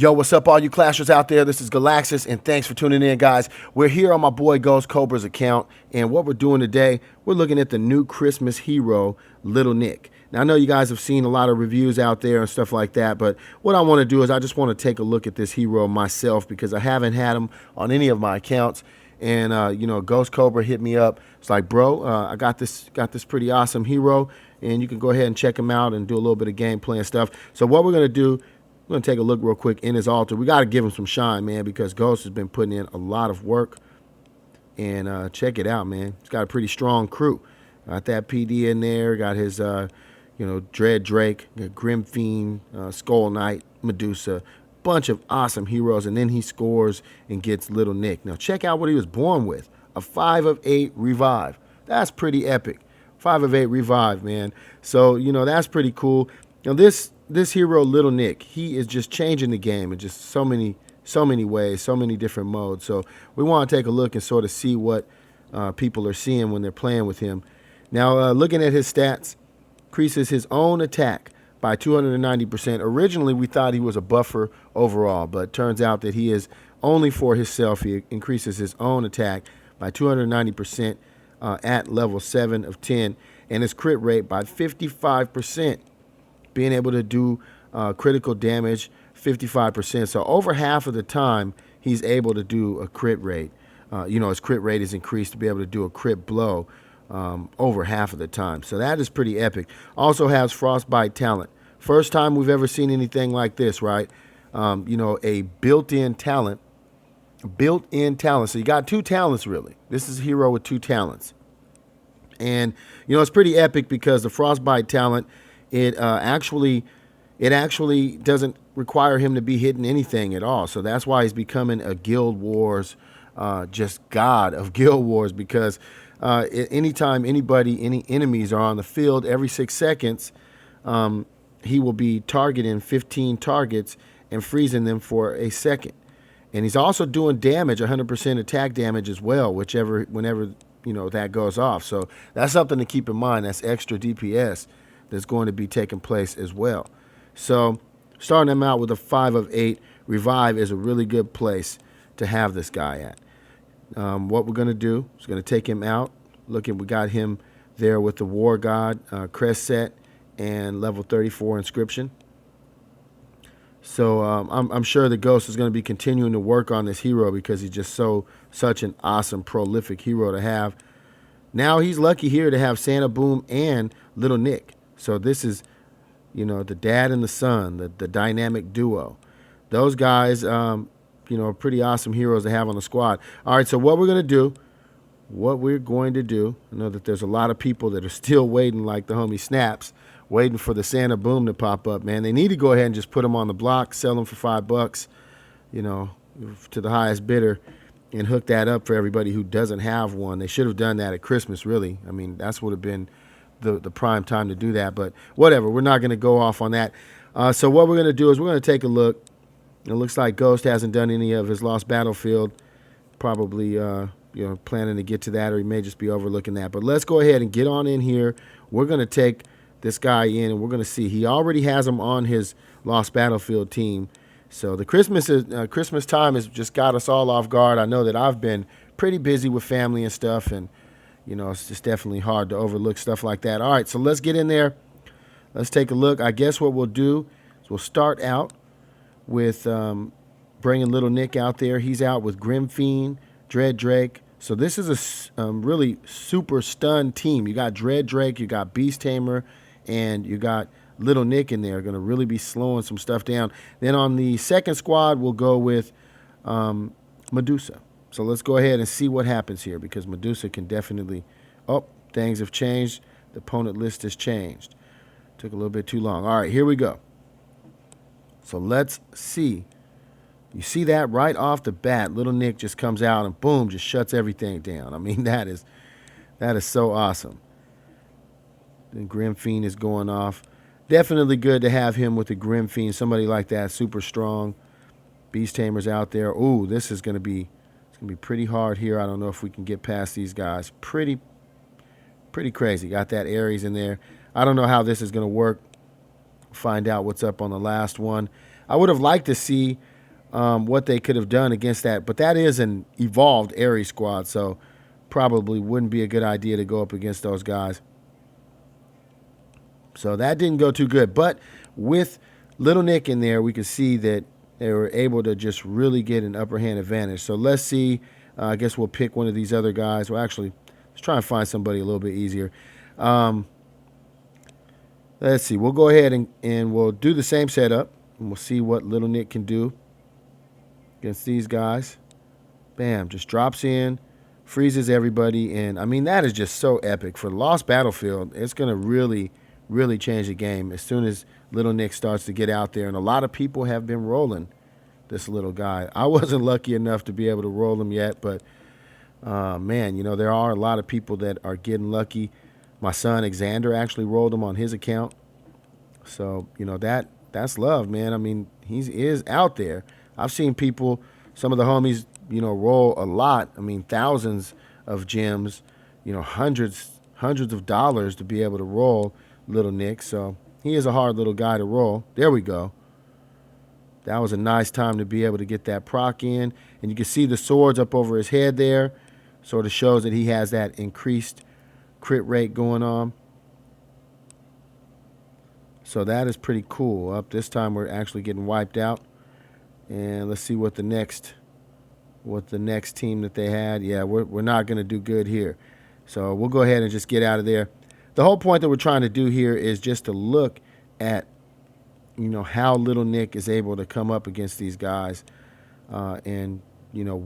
Yo, what's up, all you Clashers out there? This is Galaxus, and thanks for tuning in, guys. We're here on my boy Ghost Cobra's account, and what we're doing today, we're looking at the new Christmas hero, Little Nick. Now, I know you guys have seen a lot of reviews out there and stuff like that, but what I want to do is I just want to take a look at this hero myself because I haven't had him on any of my accounts. And Ghost Cobra hit me up. It's like, bro, I got this pretty awesome hero, and you can go ahead and check him out and do a little bit of gameplay and stuff. So what we're gonna do, we're going to take a look real quick in his altar. We got to give him some shine, man, because Ghost has been putting in a lot of work. And check it out, man. He's got a pretty strong crew. Got that PD in there. Got his, Dread Drake, Grim Fiend, Skull Knight, Medusa. Bunch of awesome heroes. And then he scores and gets Little Nick. Now, check out what he was born with. A 5 of 8 revive. That's pretty epic. 5 of 8 revive, man. So, that's pretty cool. Now, this hero, Little Nick, he is just changing the game in just so many ways, so many different modes. So we want to take a look and sort of see what people are seeing when they're playing with him. Now, looking at his stats, increases his own attack by 290%. Originally, we thought he was a buffer overall, but turns out that he is only for himself. He increases his own attack by 290% at level 7 of 10, and his crit rate by 55%. Being able to do critical damage 55%. So over half of the time, he's able to do a crit rate. His crit rate is increased to be able to do a crit blow over half of the time. So that is pretty epic. Also has Frostbite talent. First time we've ever seen anything like this, right? A built-in talent. Built-in talent. So you got 2 talents, really. This is a hero with 2 talents. And, it's pretty epic because the Frostbite talent, it actually doesn't require him to be hitting anything at all. So that's why he's becoming a Guild Wars, just god of Guild Wars, because anytime any enemies are on the field, every 6 seconds, he will be targeting 15 targets and freezing them for a second. And he's also doing damage, 100% attack damage as well, whenever that goes off. So that's something to keep in mind. That's extra DPS that's going to be taking place as well. So starting them out with a 5 of 8 revive is a really good place to have this guy at. What we're going to do is going to take him out. We got him there with the War God, crest set, and level 34 inscription. So I'm sure the Ghost is going to be continuing to work on this hero because he's just such an awesome, prolific hero to have. Now he's lucky here to have Santa Boom and Little Nick. So this is, the dad and the son, the dynamic duo. Those guys, are pretty awesome heroes to have on the squad. All right, so what we're going to do, I know that there's a lot of people that are still waiting, like the homie Snaps, waiting for the Santa Boom to pop up, man. They need to go ahead and just put them on the block, sell them for $5, to the highest bidder, and hook that up for everybody who doesn't have one. They should have done that at Christmas, really. I mean, that's would have been the prime time to do that, but whatever. We're not going to go off on that. So what we're going to do is we're going to take a look. It looks like Ghost hasn't done any of his Lost Battlefield. Probably, planning to get to that, or he may just be overlooking that. But let's go ahead and get on in here. We're going to take this guy in, and we're going to see. He already has him on his Lost Battlefield team. So the Christmas time has just got us all off guard. I know that I've been pretty busy with family and stuff, and it's just definitely hard to overlook stuff like that. All right, so let's get in there. Let's take a look. I guess what we'll do is we'll start out with bringing Little Nick out there. He's out with Grim Fiend, Dread Drake. So this is a really super stun team. You got Dread Drake, you got Beast Tamer, and you got Little Nick in there. Going to really be slowing some stuff down. Then on the second squad, we'll go with Medusa. So let's go ahead and see what happens here, because Medusa can definitely... Oh, things have changed. The opponent list has changed. Took a little bit too long. All right, here we go. So let's see. You see that right off the bat, Little Nick just comes out and boom, just shuts everything down. I mean, that is so awesome. Then Grim Fiend is going off. Definitely good to have him with the Grim Fiend. Somebody like that, super strong. Beast Tamer's out there. Ooh, this is going to be pretty hard here. I don't know if we can get past these guys. Pretty crazy. Got that Ares in there. I don't know how this is going to work. Find out what's up on the last one. I would have liked to see what they could have done against that. But that is an evolved Ares squad, so probably wouldn't be a good idea to go up against those guys. So that didn't go too good. But with Little Nick in there, we could see that they were able to just really get an upper hand advantage. So let's see. I guess we'll pick one of these other guys. Well, actually, let's try and find somebody a little bit easier. Let's see. We'll go ahead and we'll do the same setup, and we'll see what Little Nick can do against these guys. Bam, just drops in, freezes everybody, and I mean, that is just so epic. For Lost Battlefield, it's going to really, really change the game as soon as Little Nick starts to get out there, and a lot of people have been rolling this little guy. I wasn't lucky enough to be able to roll him yet, but man, you know, there are a lot of people that are getting lucky. My son Xander actually rolled him on his account. So, you know, that's love, man. I mean, he is out there. I've seen people, some of the homies, you know, roll a lot. I mean, thousands of gems, you know, hundreds of dollars to be able to roll Little Nick. So he is a hard little guy to roll. There we go. That was a nice time to be able to get that proc in. And you can see the swords up over his head there. Sort of shows that he has that increased crit rate going on. So that is pretty cool. Up this time we're actually getting wiped out. And let's see what the next team that they had. Yeah, we're not going to do good here. So we'll go ahead and just get out of there. The whole point that we're trying to do here is just to look at, you know, how Little Nick is able to come up against these guys, and you know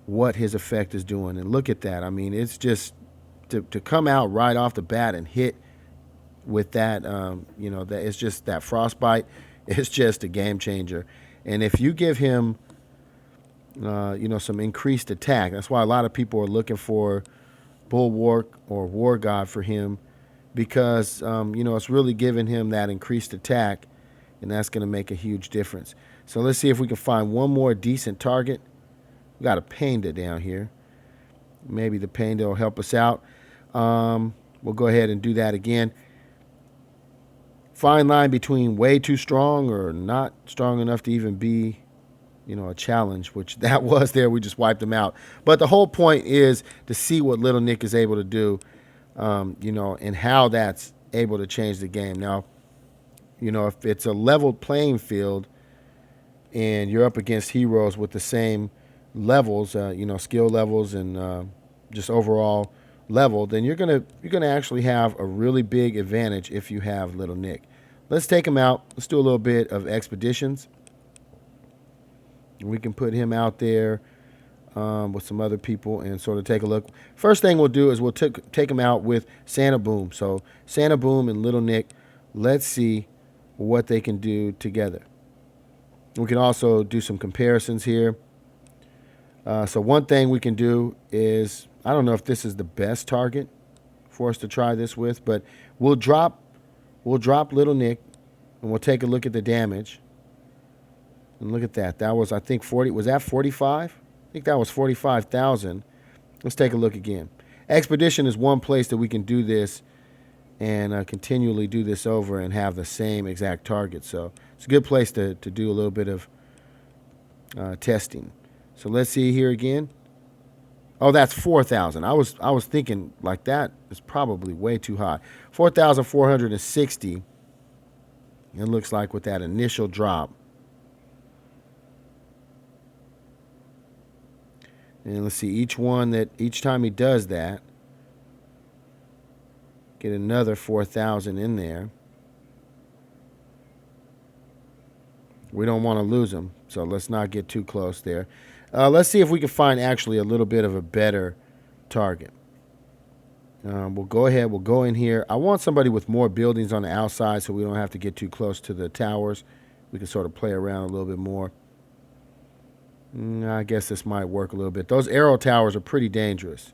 what his effect is doing. And look at that. I mean, it's just to come out right off the bat and hit with that, you know, that it's just that frostbite. It's just a game changer. And if you give him, you know, some increased attack, that's why a lot of people are looking for Bulwark or War God for him, because, you know, it's really giving him that increased attack, and that's going to make a huge difference. So let's see if we can find one more decent target. We got a Painda down here. Maybe the Painda will help us out. We'll go ahead and do that again. Fine line between way too strong or not strong enough to even be, you know, a challenge, which that was there. We just wiped them out. But the whole point is to see what Little Nick is able to do, you know, and how that's able to change the game. Now, you know, if it's a leveled playing field and you're up against heroes with the same levels, you know, skill levels and just overall level, then you're gonna actually have a really big advantage if you have Little Nick. Let's take him out. Let's do a little bit of expeditions. We can put him out there with some other people and sort of take a look. First thing we'll do is we'll take him out with Santa Boom. So Santa Boom and Little Nick, let's see what they can do together. We can also do some comparisons here. So one thing we can do is, I don't know if this is the best target for us to try this with, but we'll drop Little Nick and we'll take a look at the damage. And look at that. That was, I think, 40. Was that 45? I think that was 45,000. Let's take a look again. Expedition is one place that we can do this and continually do this over and have the same exact target. So it's a good place to do a little bit of testing. So let's see here again. Oh, that's 4,000. I was thinking like that is probably way too high. 4,460. It looks like with that initial drop. And let's see, each time he does that, get another 4,000 in there. We don't want to lose him, so let's not get too close there. Let's see if we can find actually a little bit of a better target. We'll go ahead. We'll go in here. I want somebody with more buildings on the outside so we don't have to get too close to the towers. We can sort of play around a little bit more. I guess this might work a little bit. Those arrow towers are pretty dangerous.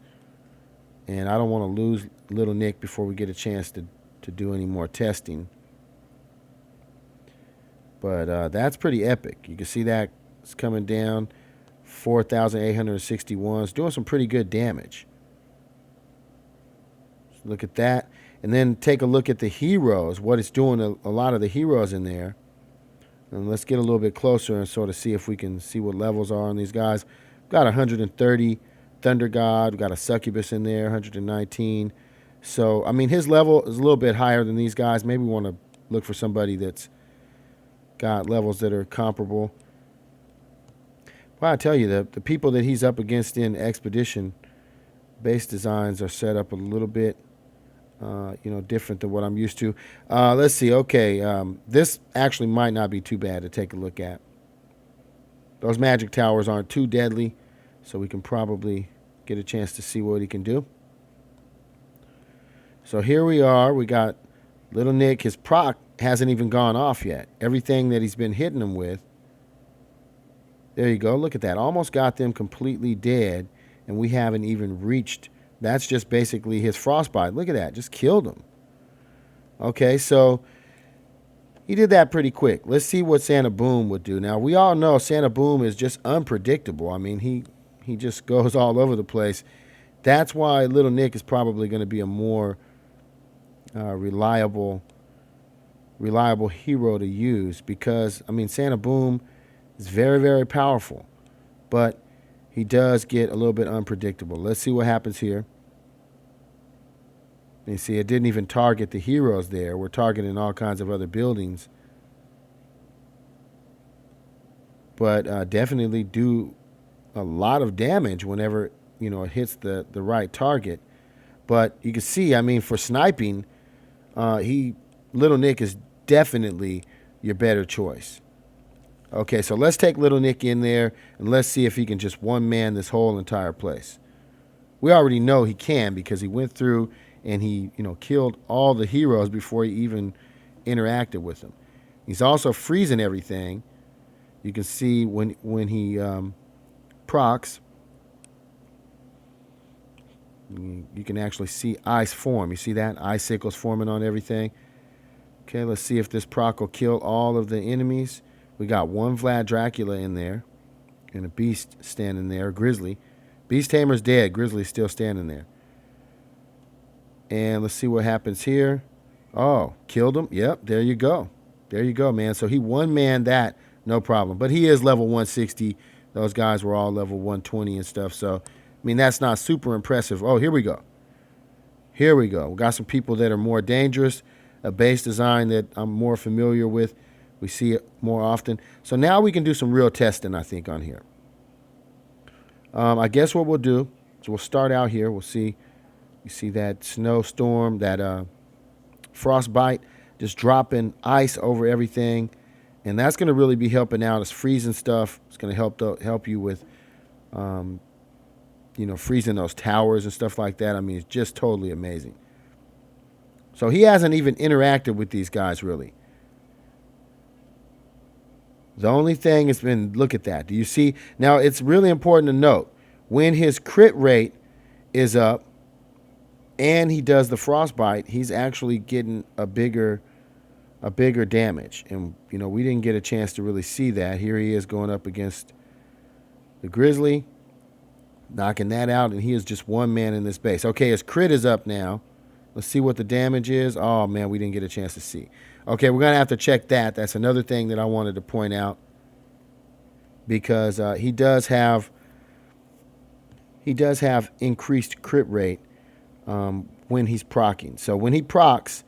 And I don't want to lose Little Nick before we get a chance to do any more testing. But that's pretty epic. You can see that it's coming down. 4,861. It's doing some pretty good damage. So look at that. And then take a look at the heroes, what it's doing, a lot of the heroes in there. And let's get a little bit closer and sort of see if we can see what levels are on these guys. We've got 130 Thunder God. We've got a Succubus in there, 119. So, I mean, his level is a little bit higher than these guys. Maybe we want to look for somebody that's got levels that are comparable. Well, I tell you, the people that he's up against in Expedition base designs are set up a little bit, different than what I'm used to. Let's see. Okay, this actually might not be too bad to take a look at. Those magic towers aren't too deadly, so we can probably get a chance to see what he can do. So here we are. We got Little Nick. His proc hasn't even gone off yet. Everything that he's been hitting him with. There you go. Look at that. Almost got them completely dead, and we haven't even reached. That's just basically his frostbite. Look at that. Just killed him. Okay, so he did that pretty quick. Let's see what Santa Boom would do. Now, we all know Santa Boom is just unpredictable. I mean, he just goes all over the place. That's why Little Nick is probably going to be a more reliable hero to use, because, I mean, Santa Boom is very, very powerful, but he does get a little bit unpredictable. Let's see what happens here. You see, it didn't even target the heroes there. We're targeting all kinds of other buildings. But definitely do a lot of damage whenever, it hits the right target. But you can see, I mean, for sniping, Little Nick is definitely your better choice. Okay, so let's take Little Nick in there, and let's see if he can just one-man this whole entire place. We already know he can, because he went through and he, killed all the heroes before he even interacted with them. He's also freezing everything. You can see when he procs, you can actually see ice form. You see that? Icicles forming on everything. Okay, let's see if this proc will kill all of the enemies. We got one Vlad Dracula in there, and a Beast standing there, Grizzly. Beast Tamer's dead. Grizzly's still standing there. And let's see what happens here. Oh, killed him. Yep, there you go. There you go, man. So he one-manned that, no problem. But he is level 160. Those guys were all level 120 and stuff. So, I mean, that's not super impressive. Oh, here we go. Here we go. We got some people that are more dangerous. A base design that I'm more familiar with. We see it more often. So now we can do some real testing, I think, on here. I guess what we'll do is we'll start out here. We'll see. You see that snowstorm, that frostbite, just dropping ice over everything. And that's going to really be helping out. It's freezing stuff. It's going to help you with, freezing those towers and stuff like that. I mean, it's just totally amazing. So he hasn't even interacted with these guys, really. The only thing has been, look at that. Do you see? Now, it's really important to note, when his crit rate is up and he does the frostbite, he's actually getting a bigger damage. And, we didn't get a chance to really see that. Here he is going up against the Grizzly, knocking that out, and he is just one man in this base. Okay, his crit is up now. Let's see what the damage is. Oh, man, we didn't get a chance to see. Okay, we're going to have to check that. That's another thing that I wanted to point out, because he does have increased crit rate when he's proccing. So when he procs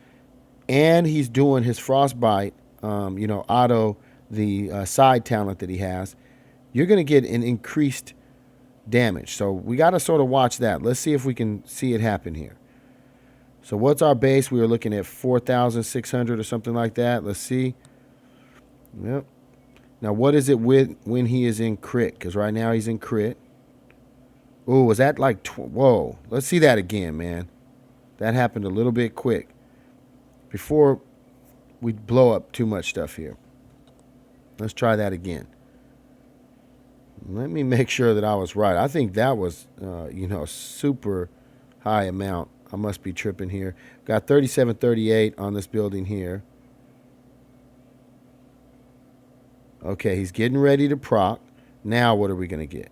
and he's doing his frostbite, auto, the side talent that he has, you're going to get an increased damage. So we got to sort of watch that. Let's see if we can see it happen here. So what's our base? We were looking at 4,600 or something like that. Let's see. Yep. Now, what is it with when he is in crit? Because right now he's in crit. Oh, was that like... Whoa. Let's see that again, man. That happened a little bit quick. Before we blow up too much stuff here. Let's try that again. Let me make sure that I was right. I think that was, super high amount. I must be tripping here. Got 3738 on this building here. Okay, he's getting ready to proc. Now what are we going to get?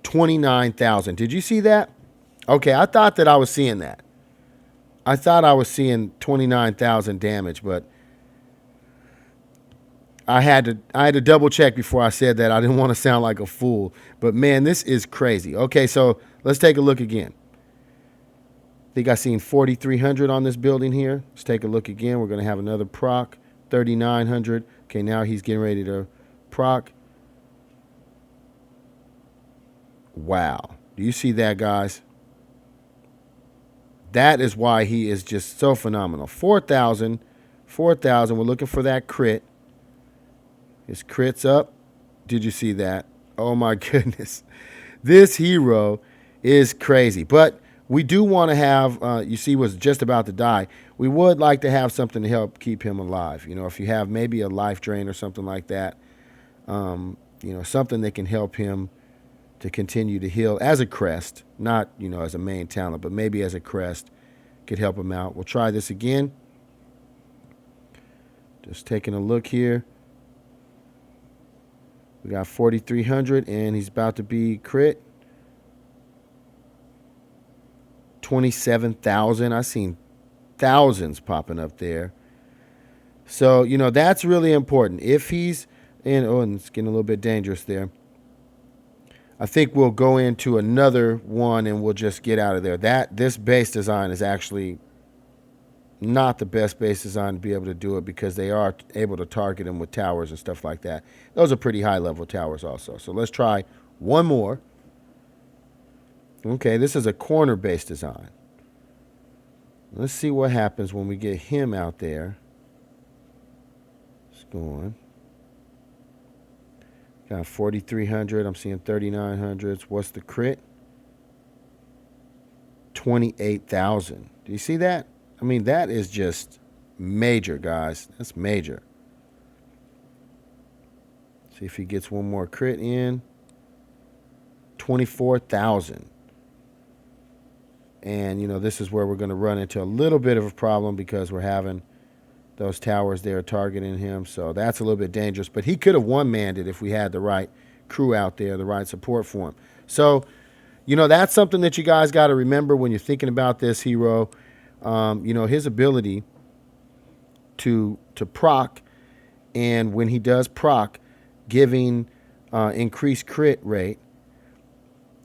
29,000. Did you see that? Okay, I thought that I was seeing that. I thought I was seeing 29,000 damage, but I had to double check before I said that. I didn't want to sound like a fool. But man, this is crazy. Okay, so let's take a look again. I think I seen 4,300 on this building here. Let's take a look again. We're going to have another proc, 3,900. Okay, now he's getting ready to proc. Wow. Do you see that, guys? That is why he is just so phenomenal. 4,000. 4,000. We're looking for that crit. His crit's up. Did you see that? Oh, my goodness. This hero is crazy. But we do want to have, you see, was just about to die. We would like to have something to help keep him alive. You know, if you have maybe a life drain or something like that, you know, something that can help him to continue to heal as a crest, not, you know, as a main talent, but maybe as a crest could help him out. We'll try this again. Just taking a look here. We got 4,300, and he's about to be crit. 27,000. I seen thousands popping up there. So, you know, that's really important. If he's in, oh, and it's getting a little bit dangerous there. I think we'll go into another one and we'll just get out of there. This base design is actually not the best base design to be able to do it because they are able to target them with towers and stuff like that. Those are pretty high level towers also. So let's try one more. Okay, this is a corner base design. Let's see what happens when we get him out there. Let's go on. Got 4,300. I'm seeing 3,900s. What's the crit? 28,000. Do you see that? I mean, that is just major, guys. That's major. See if he gets one more crit in. 24,000. And, you know, this is where we're going to run into a little bit of a problem because we're having those towers there targeting him. So that's a little bit dangerous. But he could have one-manned it if we had the right crew out there, the right support for him. So, you know, that's something that you guys got to remember when you're thinking about this hero. You know, his ability to proc, and when he does proc, giving increased crit rate,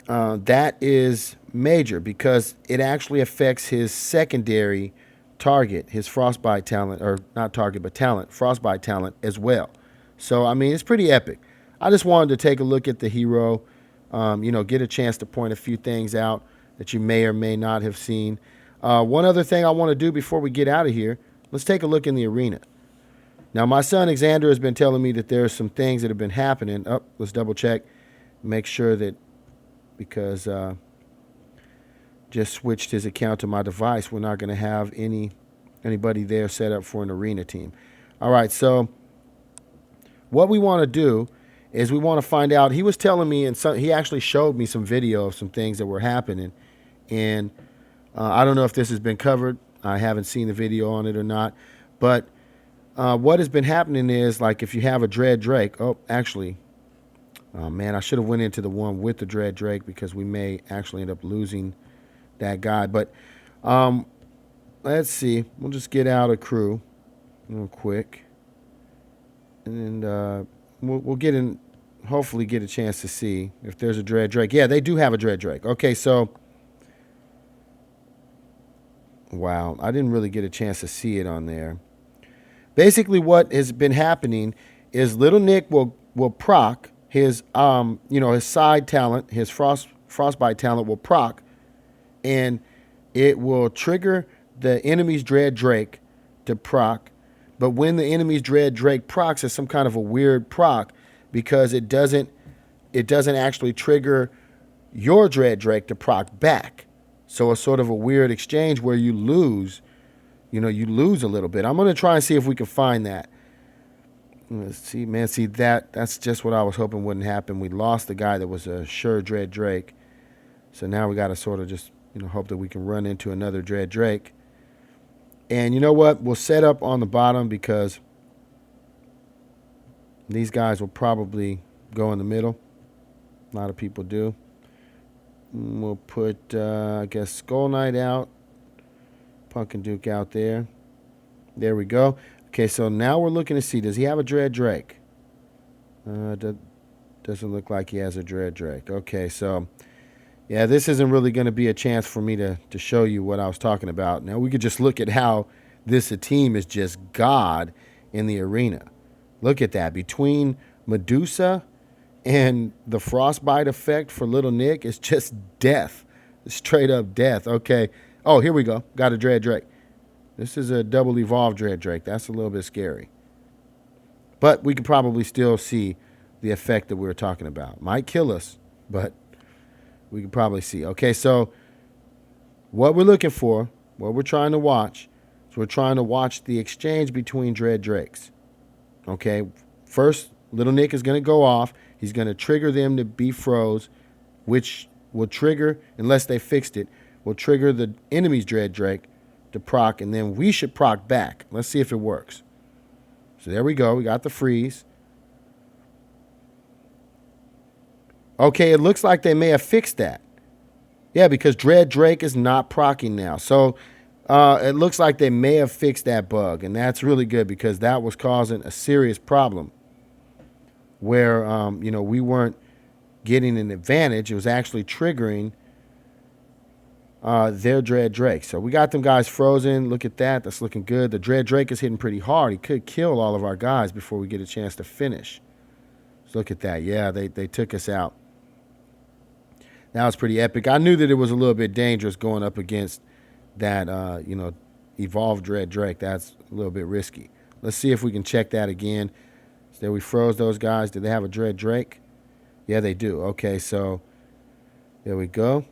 that is major because it actually affects his secondary target, his frostbite talent, or not target, but talent, frostbite talent as well. So, I mean, it's pretty epic. I just wanted to take a look at the hero, you know, get a chance to point a few things out that you may or may not have seen. One other thing I want to do before we get out of here, let's take a look in the arena. Now, my son, Xander, has been telling me that there's some things that have been happening. Oh, let's double check, make sure that, because just switched his account to my device, we're not going to have anybody there set up for an arena team. All right, so what we want to do is we want to find out. He was telling me, and he actually showed me some video of some things that were happening, and I don't know if this has been covered. I haven't seen the video on it or not, but what has been happening is, like, if you have a Dread Drake, oh, actually, oh man, I should have went into the one with the Dread Drake because we may actually end up losing that guy. But let's see. We'll just get out a crew real quick, and we'll get in. Hopefully, get a chance to see if there's a Dread Drake. Yeah, they do have a Dread Drake. Okay, so wow, I didn't really get a chance to see it on there. Basically, what has been happening is Little Nick will proc his you know, his side talent, his frostbite talent will proc, and it will trigger the enemy's Dread Drake to proc. But when the enemy's Dread Drake procs, it's some kind of a weird proc because it doesn't actually trigger your Dread Drake to proc back. So it's sort of a weird exchange where you lose. You know, you lose a little bit. I'm going to try and see if we can find that. Let's see, man. See, that's just what I was hoping wouldn't happen. We lost the guy that was a sure Dread Drake. So now we got to sort of just, you know, hope that we can run into another Dread Drake. And you know what? We'll set up on the bottom because these guys will probably go in the middle. A lot of people do. We'll put, I guess, Skull Knight out. Punk and Duke out there. There we go. Okay, so now we're looking to see, does he have a Dread Drake? Doesn't look like he has a Dread Drake. Okay, so yeah, this isn't really going to be a chance for me to show you what I was talking about. Now we could just look at how this team is just God in the arena. Look at that. Between Medusa and the Frostbite effect for Little Nick, it's just death. Straight up death. Okay. Oh, here we go. Got a Dread Drake. This is a double evolved Dread Drake. That's a little bit scary. But we could probably still see the effect that we were talking about. Might kill us, but we could probably see. Okay, so what we're looking for, what we're trying to watch, is we're trying to watch the exchange between Dread Drakes. Okay, first, Little Nick is going to go off. He's going to trigger them to be froze, which will trigger, unless they fixed it, will trigger the enemy's Dread Drake to proc, and then we should proc back. Let's see if it works. So there we go. We got the freeze. Okay, it looks like they may have fixed that. Yeah, because Dread Drake is not proccing now. So it looks like they may have fixed that bug, and that's really good because that was causing a serious problem where, we weren't getting an advantage. It was actually triggering their Dread Drake. So we got them guys frozen. Look at that. That's looking good. The Dread Drake is hitting pretty hard. He could kill all of our guys before we get a chance to finish. So look at that. Yeah, they took us out. That was pretty epic. I knew that it was a little bit dangerous going up against that, evolved Dread Drake. That's a little bit risky. Let's see if we can check that again. So there we froze those guys. Did they have a Dread Drake? Yeah, they do. Okay, so there we go.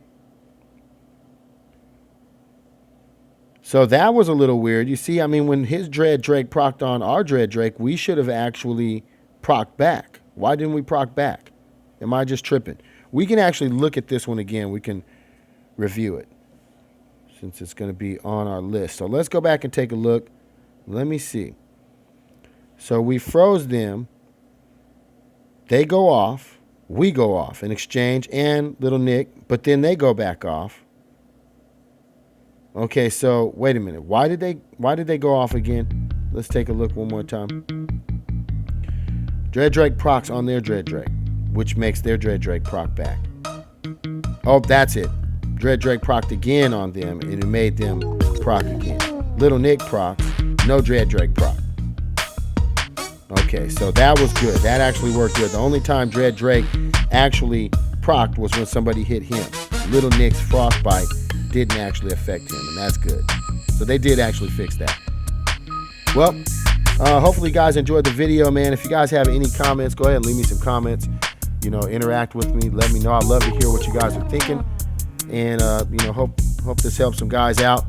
So that was a little weird. You see, I mean, when his Dread Drake procced on our Dread Drake, we should have actually procced back. Why didn't we proc back? Am I just tripping? We can actually look at this one again. We can review it since it's going to be on our list. So let's go back and take a look. Let me see. So we froze them. They go off. We go off in exchange and Little Nick, but then they go back off. Okay, so wait a minute. Why did they go off again? Let's take a look one more time. Dread Drake procs on their Dread Drake, which makes their Dread Drake proc back. Oh, that's it. Dread Drake procced again on them, and it made them proc again. Little Nick procs, no Dread Drake proc. Okay, so that was good. That actually worked good. The only time Dread Drake actually procced was when somebody hit him. Little Nick's Frostbite didn't actually affect him, and that's good. So they did actually fix that. Well, hopefully you guys enjoyed the video, man. If you guys have any comments, go ahead and leave me some comments. Interact with me. Let me know. I'd love to hear what you guys are thinking. And, hope this helps some guys out,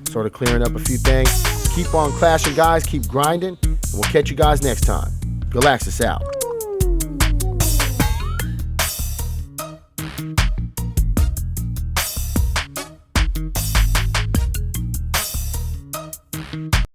sort of clearing up a few things. Keep on clashing, guys. Keep grinding. And we'll catch you guys next time. Galaxis out.